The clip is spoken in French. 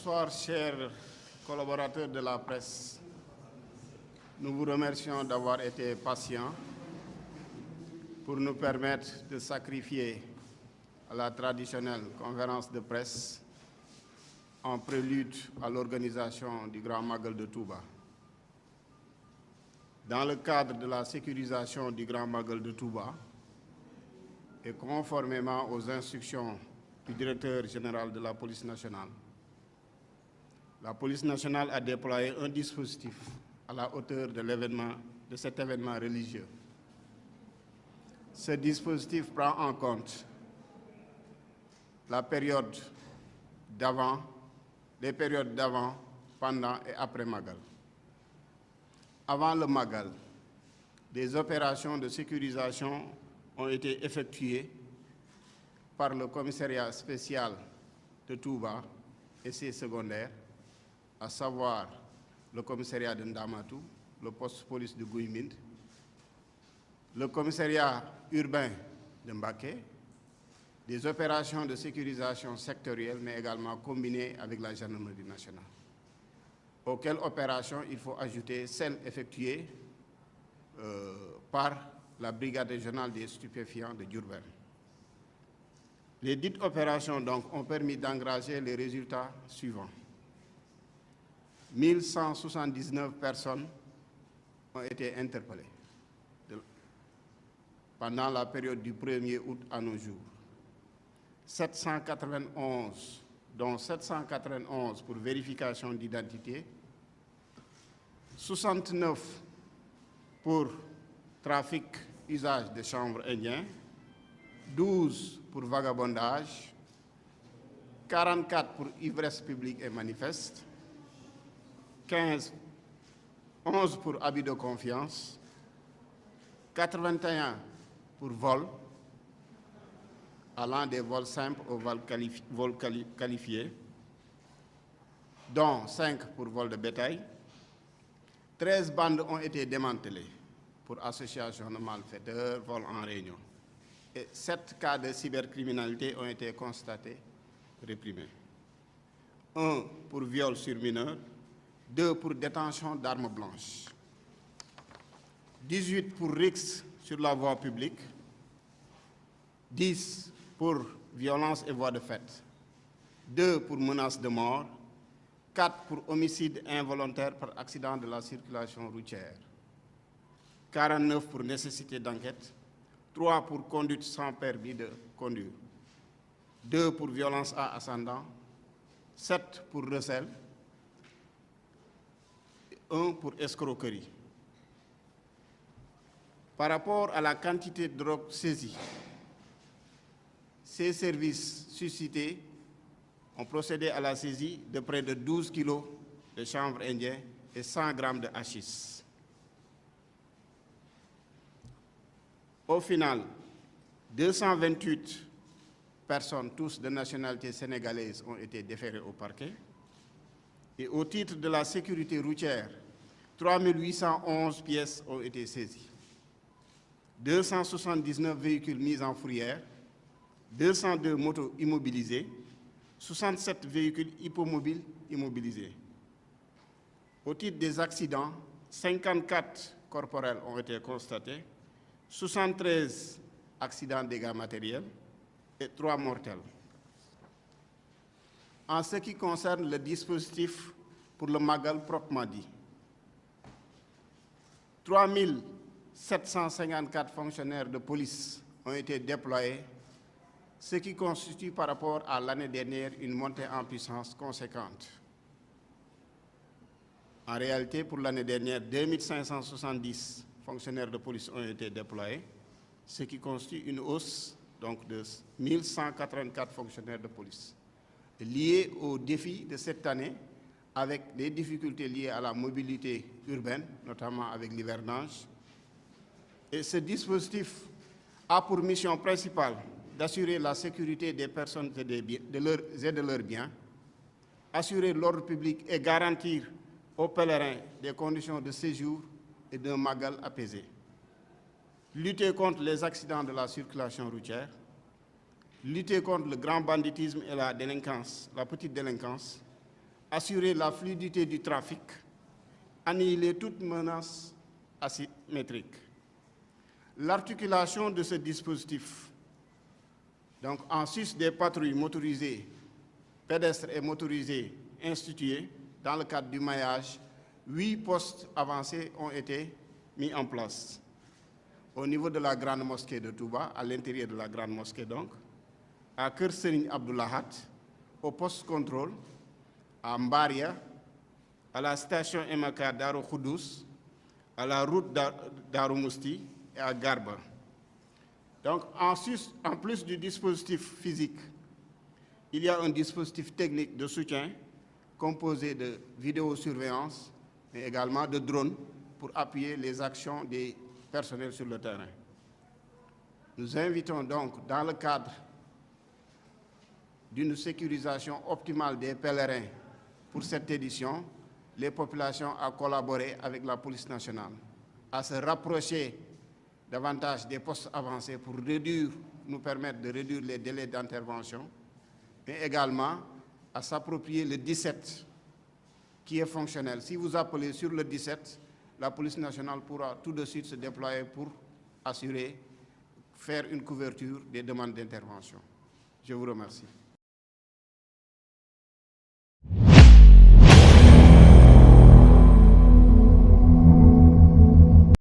Bonsoir, chers collaborateurs de la presse. Nous vous remercions d'avoir été patients pour nous permettre de sacrifier à la traditionnelle conférence de presse en prélude à l'organisation du Grand Magal de Touba. Dans le cadre de la sécurisation du Grand Magal de Touba et conformément aux instructions du directeur général de la police nationale, la police nationale a déployé un dispositif à la hauteur de cet événement religieux. Ce dispositif prend en compte la période d'avant, les périodes d'avant, pendant et après Magal. Avant le Magal, des opérations de sécurisation ont été effectuées par le commissariat spécial de Touba et ses secondaires, à savoir le commissariat de Ndamatou, le poste police de Gouyminde, le commissariat urbain de Mbaké, des opérations de sécurisation sectorielles, mais également combinées avec la gendarmerie nationale. Auxquelles opérations, il faut ajouter celles effectuées par la brigade régionale des stupéfiants de Diourbel. Les dites opérations donc ont permis d'engranger les résultats suivants. 1179 personnes ont été interpellées pendant la période du 1er août à nos jours. 791, dont 791 pour vérification d'identité, 69 pour trafic, usage de chanvre indien, 12 pour vagabondage, 44 pour ivresse publique et manifeste, 11 pour abus de confiance, 81 pour vol, allant des vols simples aux vols qualifiés, dont 5 pour vol de bétail. 13 bandes ont été démantelées pour association de malfaiteurs, vol en réunion. Et 7 cas de cybercriminalité ont été constatés, réprimés. 1 pour viol sur mineur, 2 pour détention d'armes blanches, 18 pour rixe sur la voie publique, 10 pour violence et voies de fait, 2 pour menace de mort, 4 pour homicide involontaire par accident de la circulation routière, 49 pour nécessité d'enquête, 3 pour conduite sans permis de conduire, 2 pour violence à ascendant, 7 pour recel, 1 pour escroquerie. Par rapport à la quantité de drogue saisie, ces services suscités ont procédé à la saisie de près de 12 kilos de chanvre indien et 100 grammes de hachis. Au final, 228 personnes, tous de nationalité sénégalaise, ont été déférées au parquet. Et au titre de la sécurité routière, 3811 pièces ont été saisies. 279 véhicules mis en fourrière, 202 motos immobilisées, 67 véhicules hippomobiles immobilisés. Au titre des accidents, 54 corporels ont été constatés, 73 accidents dégâts matériels et 3 mortels. En ce qui concerne le dispositif pour le Magal proprement dit, 3754 fonctionnaires de police ont été déployés, ce qui constitue par rapport à l'année dernière une montée en puissance conséquente. En réalité, pour l'année dernière, 2570 fonctionnaires de police ont été déployés, ce qui constitue une hausse donc, de 1184 fonctionnaires de police. Lié aux défis de cette année, avec des difficultés liées à la mobilité urbaine, notamment avec l'hivernage. Et ce dispositif a pour mission principale d'assurer la sécurité des personnes et de leurs biens, assurer l'ordre public et garantir aux pèlerins des conditions de séjour et d'un Magal apaisé. Lutter contre les accidents de la circulation routière, lutter contre le grand banditisme et la délinquance, la petite délinquance, assurer la fluidité du trafic, annihiler toute menace asymétrique. L'articulation de ce dispositif, donc en sus des patrouilles motorisées, pédestres et motorisées instituées dans le cadre du maillage, 8 postes avancés ont été mis en place. Au niveau de la grande mosquée de Touba, à l'intérieur de la grande mosquée donc, à Kër Serigne Abdou Lahad, au poste contrôle, à Mbaria, à la station Emaka Darou Khoudous, à la route Darou Mousti et à Garba. Donc, en plus du dispositif physique, il y a un dispositif technique de soutien composé de vidéosurveillance, mais également de drones pour appuyer les actions des personnels sur le terrain. Nous invitons donc, dans le cadre d'une sécurisation optimale des pèlerins pour cette édition, les populations à collaborer avec la police nationale, à se rapprocher davantage des postes avancés pour nous permettre de réduire les délais d'intervention, mais également à s'approprier le 17 qui est fonctionnel. Si vous appelez sur le 17, la police nationale pourra tout de suite se déployer pour assurer, faire une couverture des demandes d'intervention. Je vous remercie.